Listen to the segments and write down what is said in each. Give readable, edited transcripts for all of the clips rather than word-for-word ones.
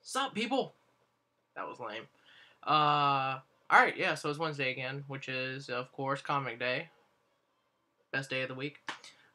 Sup, people? That was lame. Alright, yeah, so it's Wednesday again, which is, of course, comic day. Best day of the week.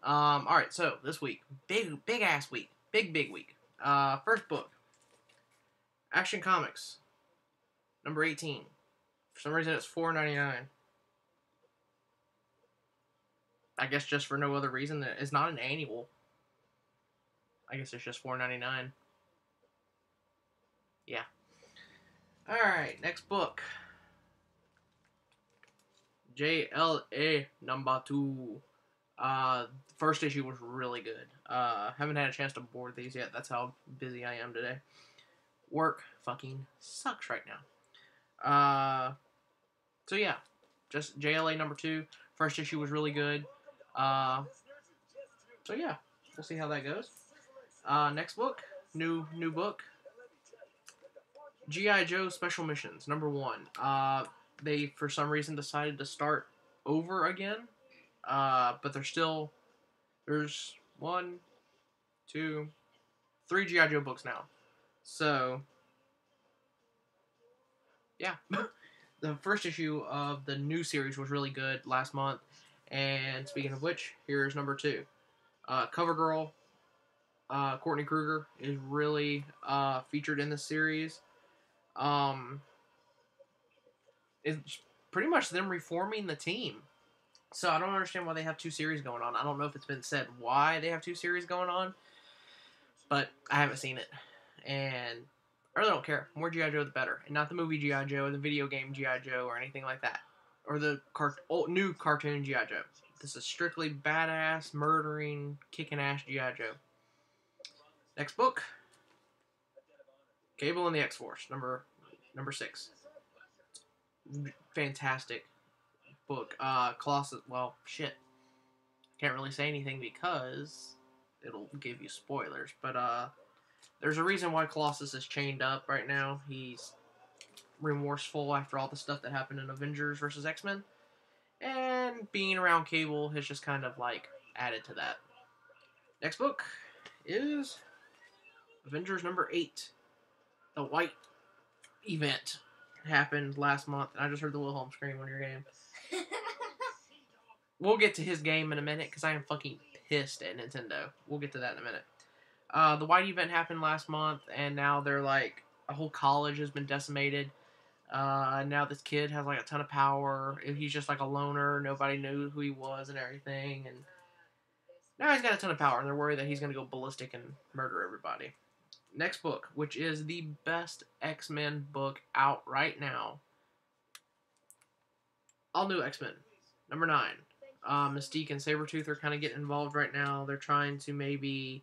Alright, so this week, big ass week. Big week. First book, Action Comics, number 18. For some reason, it's $4.99. I guess just for no other reason. It's not an annual. I guess it's just $4.99. Yeah. Alright, next book. JLA number 2. The first issue was really good. Haven't had a chance to board these yet. That's how busy I am today. Work fucking sucks right now. So yeah, just JLA number 2. First issue was really good. So yeah, we'll see how that goes. Next book, new book. G.I. Joe Special Missions, number 1. They, for some reason, decided to start over again. But there's 1, 2, 3 G.I. Joe books now. So, yeah. The first issue of the new series was really good last month. And speaking of which, here's number 2. CoverGirl, Courtney Kruger, is really featured in this series. It's pretty much them reforming the team. So I don't understand why they have 2 series going on. I don't know if it's been said why they have 2 series going on, but I haven't seen it. And I really don't care. More G.I. Joe, the better. And not the movie G.I. Joe or the video game G.I. Joe or anything like that. Or the new cartoon G.I. Joe. This is strictly badass, murdering, kicking ass G.I. Joe. Next book. Cable and the XForce, number 6. Fantastic book. Colossus, well, shit. Can't really say anything because it'll give you spoilers. But there's a reason why Colossus is chained up right now. He's remorseful after all the stuff that happened in Avengers vs. XMen. And being around Cable has just kind of like added to that. Next book is Avengers number 8. The White event happened last month, and I just heard the Wilhelm scream on your game. We'll get to his game in a minute, because I am fucking pissed at Nintendo. We'll get to that in a minute. The White event happened last month, and now they're like, a whole college has been decimated. Now this kid has like a ton of power. He's just like a loner. Nobody knew who he was and everything, and now he's got a ton of power, and they're worried that he's going to go ballistic and murder everybody. Next book, which is the best X-Men book out right now. All new X-Men, number 9. Mystique and Sabretooth are kind of getting involved right now. They're trying to maybe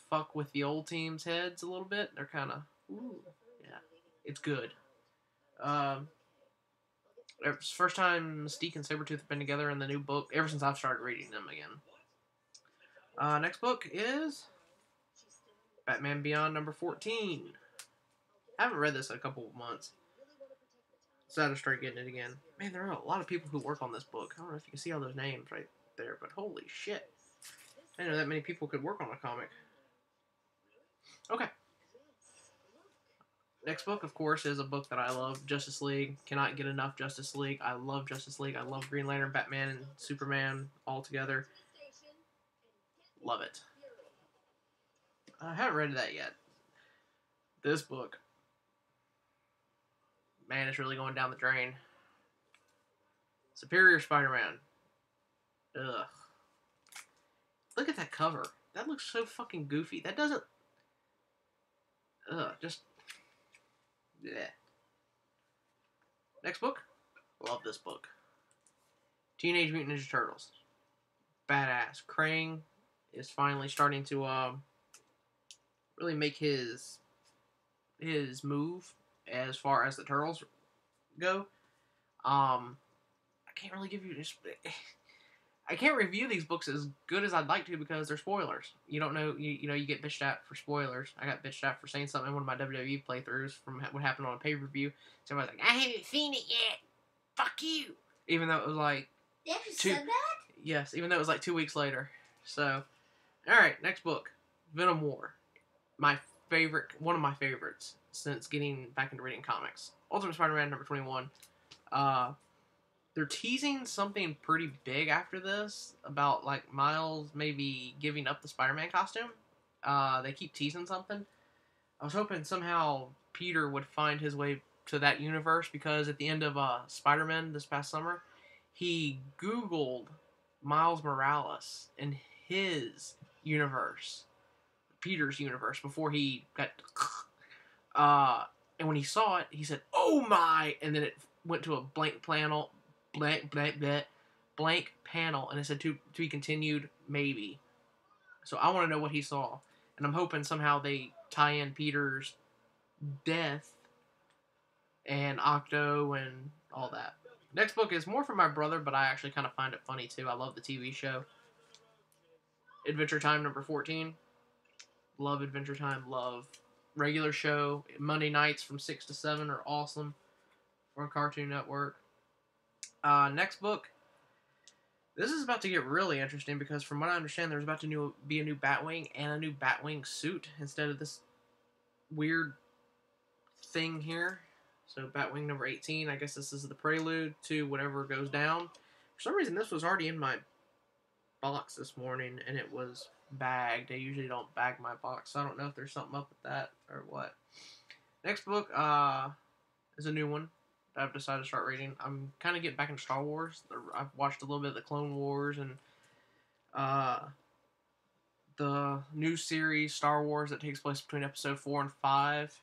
fuck with the old team's heads a little bit. They're kind of, yeah, it's good. It's the first time Mystique and Sabretooth have been together in the new book ever since I've started reading them again. Next book is Batman Beyond number 14. I haven't read this in a couple of months. So I had to start getting it again. Man, there are a lot of people who work on this book. I don't know if you can see all those names right there, but holy shit. I didn't know that many people could work on a comic. Okay. Next book, of course, is a book that I love, Justice League. Cannot get enough Justice League. I love Justice League. I love Green Lantern, Batman, and Superman all together. Love it. I haven't read that yet. This book, man, it's really going down the drain. Superior Spider-Man. Ugh. Look at that cover. That looks so fucking goofy. That doesn't... Ugh, just... Yeah. Next book. Love this book. Teenage Mutant Ninja Turtles. Badass. Krang is finally starting to, really make his move as far as the Turtles go. I can't really give you just... I can't review these books as good as I'd like to because they're spoilers. You don't know, you know, you get bitched at for spoilers. I got bitched at for saying something in one of my WWE playthroughs from what happened on a pay-per-view. Somebody's like, I haven't seen it yet. Fuck you. Even though it was like... They actually said that? Yes, even though it was like 2 weeks later. So, alright, next book. Venom War. My one of my favorites since getting back into reading comics. Ultimate Spider-Man number 21. They're teasing something pretty big after this about like Miles maybe giving up the Spider-Man costume. They keep teasing something. I was hoping somehow Peter would find his way to that universe because at the end of Spider-Man this past summer, he Googled Miles Morales in his universe, Peter's universe, before he got. And when he saw it, he said, "Oh my!" And then it went to a blank panel, blank panel, and it said to be continued, maybe. So I want to know what he saw, and I'm hoping somehow they tie in Peter's death and Octo and all that. Next book is more for my brother, but I actually kind of find it funny too. I love the TV show. Adventure Time number 14. Love Adventure Time. Love regular show. Monday nights from 6 to 7 are awesome on Cartoon Network. Next book. This is about to get really interesting because from what I understand, there's about to be a new Batwing and a new Batwing suit instead of this weird thing here. So Batwing number 18, I guess this is the prelude to whatever goes down. For some reason, this was already in my box this morning, and it was bagged. I usually don't bag my box, so I don't know if there's something up with that or what. Next book is a new one that I've decided to start reading. I'm kind of getting back into Star Wars. I've watched a little bit of the Clone Wars and the new series Star Wars that takes place between episode 4 and 5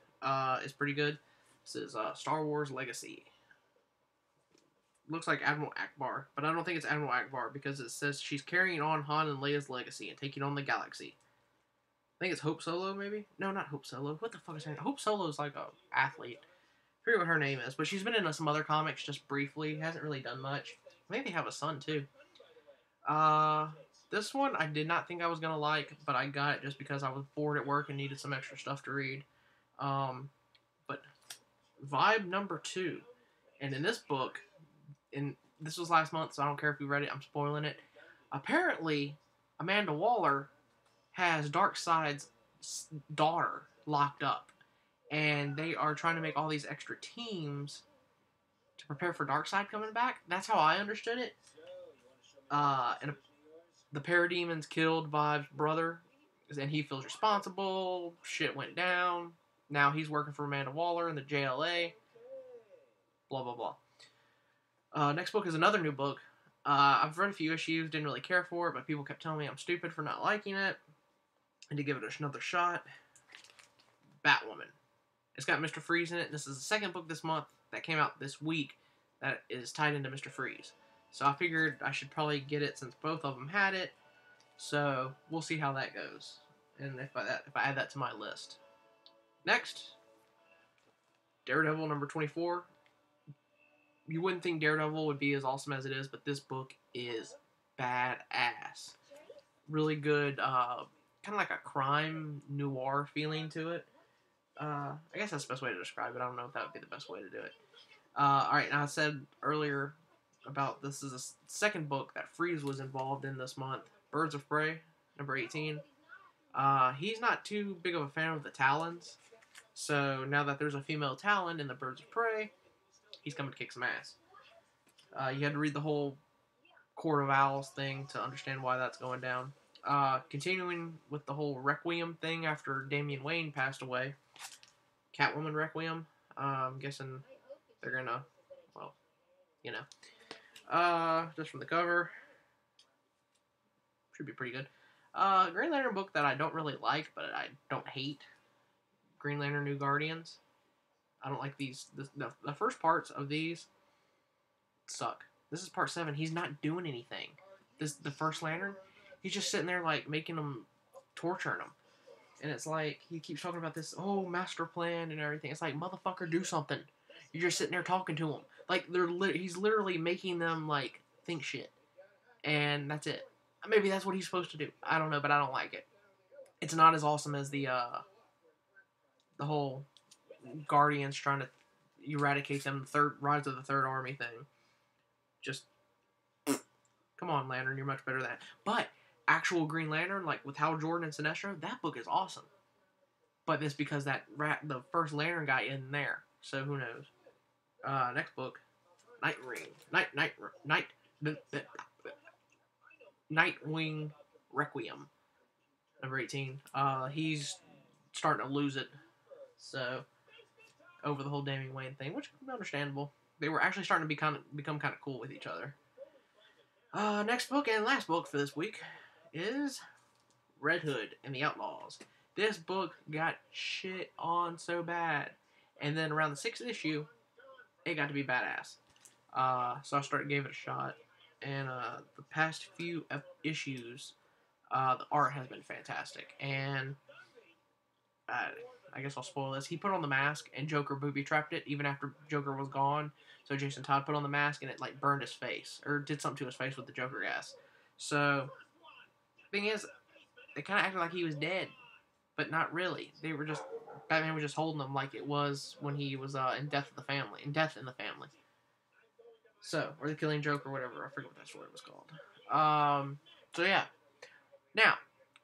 is pretty good. This is Star Wars Legacy. Looks like Admiral Akbar, but I don't think it's Admiral Akbar because it says she's carrying on Han and Leia's legacy and taking on the galaxy. I think it's Hope Solo, maybe? No, not Hope Solo. What the fuck is her name? Hope Solo is like a athlete. I forget what her name is, but she's been in some other comics just briefly. Hasn't really done much. I think they have a son, too. This one I did not think I was going to like, but I got it just because I was bored at work and needed some extra stuff to read. But Vibe number 2. And in this book, and this was last month, so I don't care if you read it, I'm spoiling it. Apparently, Amanda Waller has Darkseid's daughter locked up. And they are trying to make all these extra teams to prepare for Darkseid coming back. That's how I understood it. And the Parademons killed Vibe's brother, and he feels responsible. Shit went down. Now he's working for Amanda Waller in the JLA. Blah, blah, blah. Next book is another new book. I've read a few issues, didn't really care for it, but people kept telling me I'm stupid for not liking it. And to give it another shot, Batwoman. It's got Mr. Freeze in it. This is the second book this month that came out this week that is tied into Mr. Freeze. So I figured I should probably get it since both of them had it. So we'll see how that goes. And if I add that to my list. Next, Daredevil number 24. You wouldn't think Daredevil would be as awesome as it is, but this book is badass. Really good, kind of like a crime noir feeling to it. I guess that's the best way to describe it. I don't know if that would be the best way to do it. Alright, now I said earlier about this is the second book that Freeze was involved in this month. Birds of Prey, number 18. He's not too big of a fan of the Talons. So now that there's a female Talon in the Birds of Prey, he's coming to kick some ass. You had to read the whole Court of Owls thing to understand why that's going down. Continuing with the whole Requiem thing after Damian Wayne passed away. Catwoman Requiem. I'm guessing they're gonna, well, you know. Just from the cover. Should be pretty good. Green Lantern book that I don't really like, but I don't hate. Green Lantern New Guardians. I don't like these. The first parts of these suck. This is part 7. He's not doing anything. The first Lantern, he's just sitting there like making them, torturing them. And it's like, he keeps talking about this, master plan and everything. It's like, motherfucker, do something. You're just sitting there talking to him. Like, he's literally making them, like, think shit. And that's it. Maybe that's what he's supposed to do. I don't know, but I don't like it. It's not as awesome as the whole Guardians trying to eradicate them, Rise of the Third Army thing. Just, come on, Lantern, you're much better than that. But actual Green Lantern, like with Hal Jordan and Sinestro, that book is awesome. But it's because the first Lantern guy isn't there. So who knows? Next book, Nightwing Requiem, number 18. He's starting to lose it. So over the whole Damian Wayne thing, which is understandable. They were actually starting to become kind of cool with each other. Next book and last book for this week is Red Hood and the Outlaws. This book got shit on so bad. And then around the 6th issue, it got to be badass. So I gave it a shot. And the past few issues, the art has been fantastic. And I guess I'll spoil this. He put on the mask, and Joker booby-trapped it even after Joker was gone. So Jason Todd put on the mask, and it like burned his face. Or did something to his face with the Joker gas. So, thing is, they kind of acted like he was dead. But not really. Batman was just holding him like it was when he was in Death in the Family. So, or The Killing Joke or whatever. I forget what that story was called. So yeah. Now,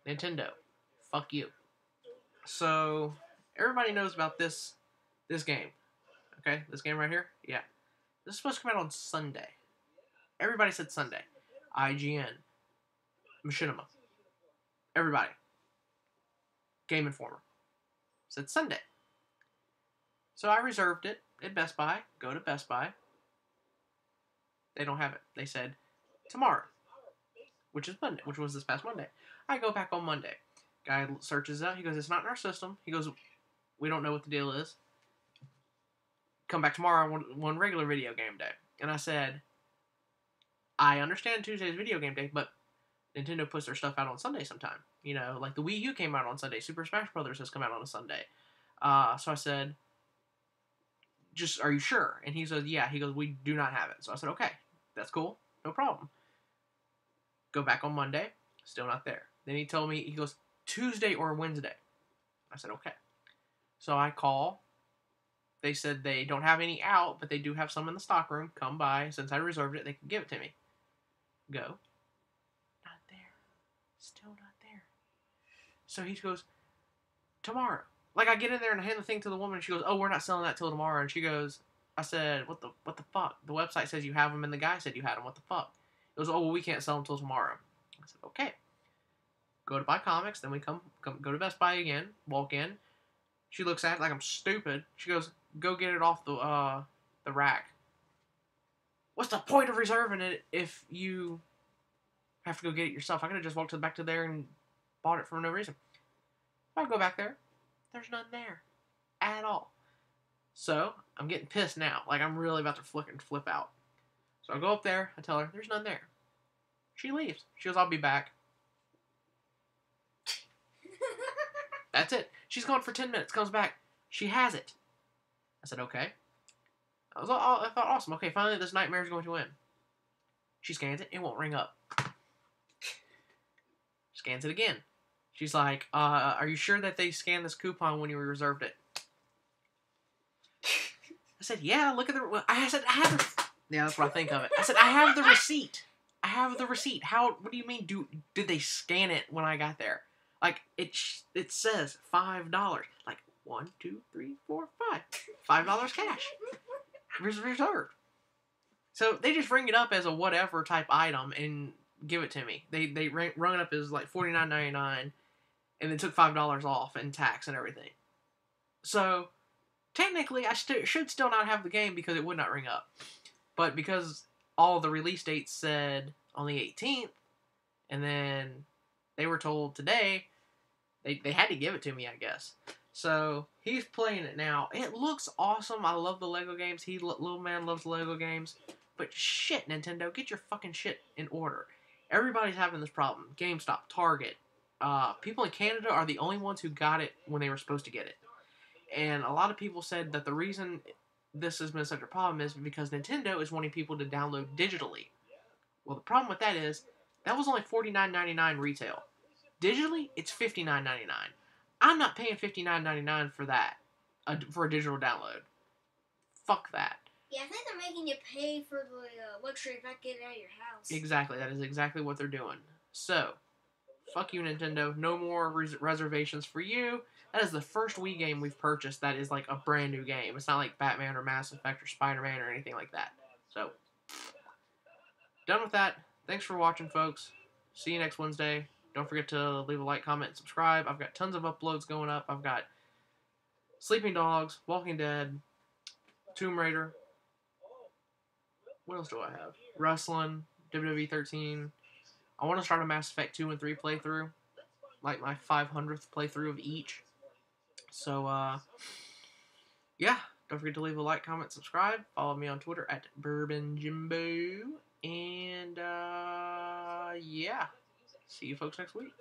Nintendo. Fuck you. So, everybody knows about this game. Okay? This game right here? Yeah. This is supposed to come out on Sunday. Everybody said Sunday. IGN. Machinima. Everybody. Game Informer. Said Sunday. So I reserved it at Best Buy. Go to Best Buy. They don't have it. They said tomorrow. Which is Monday. Which was this past Monday. I go back on Monday. Guy searches out. He goes, it's not in our system. He goes, we don't know what the deal is. Come back tomorrow one regular video game day. And I said, I understand Tuesday's video game day, but Nintendo puts their stuff out on Sunday sometime. You know, like the Wii U came out on Sunday. Super Smash Brothers has come out on a Sunday. So I said, are you sure? And he says, yeah. He goes, we do not have it. So I said, okay, that's cool. No problem. Go back on Monday. Still not there. Then he told me, he goes, Tuesday or Wednesday. I said, okay. So I call. They said they don't have any out, but they do have some in the stock room. Come by. Since I reserved it, they can give it to me. Go. Not there. Still not there. So he goes, tomorrow. Like, I get in there and I hand the thing to the woman, and she goes, oh, we're not selling that till tomorrow. And she goes, I said, what the fuck? The website says you have them, and the guy said you had them. What the fuck? It was, oh, well, we can't sell them till tomorrow. I said, okay. Go to buy comics, then we go to Best Buy again, walk in. She looks at it like I'm stupid. She goes, go get it off the rack. What's the point of reserving it if you have to go get it yourself? I could have just walked back to there and bought it for no reason. I go back there. There's none there. At all. So, I'm getting pissed now. Like, I'm really about to flip out. So, I go up there. I tell her, there's none there. She leaves. She goes, I'll be back. That's it. She's gone for 10 minutes. Comes back. She has it. I said, okay. I thought, awesome. Okay, finally this nightmare is going to win. She scans it. It won't ring up. Scans it again. She's like, are you sure that they scanned this coupon when you reserved it? I said, yeah, look at the... I said, I have the... Yeah, that's what I think of it. I said, I have the receipt. I have the receipt. What do you mean, did they scan it when I got there? Like, it says $5. Like, 1, 2, 3, 4, 5. $5 cash. Reserved. So, they just ring it up as a whatever type item and give it to me. They rung it up as, like, $49.99 and then took $5 off and tax and everything. So, technically, I should still not have the game because it would not ring up. But because all the release dates said on the 18th, and then they were told today, they had to give it to me, I guess. So, he's playing it now. It looks awesome. I love the Lego games. Little man loves Lego games. But shit, Nintendo, get your fucking shit in order. Everybody's having this problem. GameStop, Target. People in Canada are the only ones who got it when they were supposed to get it. And a lot of people said that the reason this has been such a problem is because Nintendo is wanting people to download digitally. Well, the problem with that is, that was only $49.99 retail. Digitally, it's $59.99. I'm not paying $59.99 for that, for a digital download. Fuck that. Yeah, I think they're making you pay for the luxury of not getting out of your house. Exactly, that is exactly what they're doing. So, Fuck you, Nintendo. No more reservations for you. That is the first Wii game we've purchased that is like a brand new game. It's not like Batman or Mass Effect or Spider-Man or anything like that. So, done with that. Thanks for watching, folks. See you next Wednesday. Don't forget to leave a like, comment, and subscribe. I've got tons of uploads going up. I've got Sleeping Dogs, Walking Dead, Tomb Raider. What else do I have? Wrestling, WWE 13. I want to start a Mass Effect 2 and 3 playthrough. Like my 500th playthrough of each. So, yeah. Don't forget to leave a like, comment, subscribe. Follow me on Twitter at BourbonJimbo. And, yeah. See you folks next week.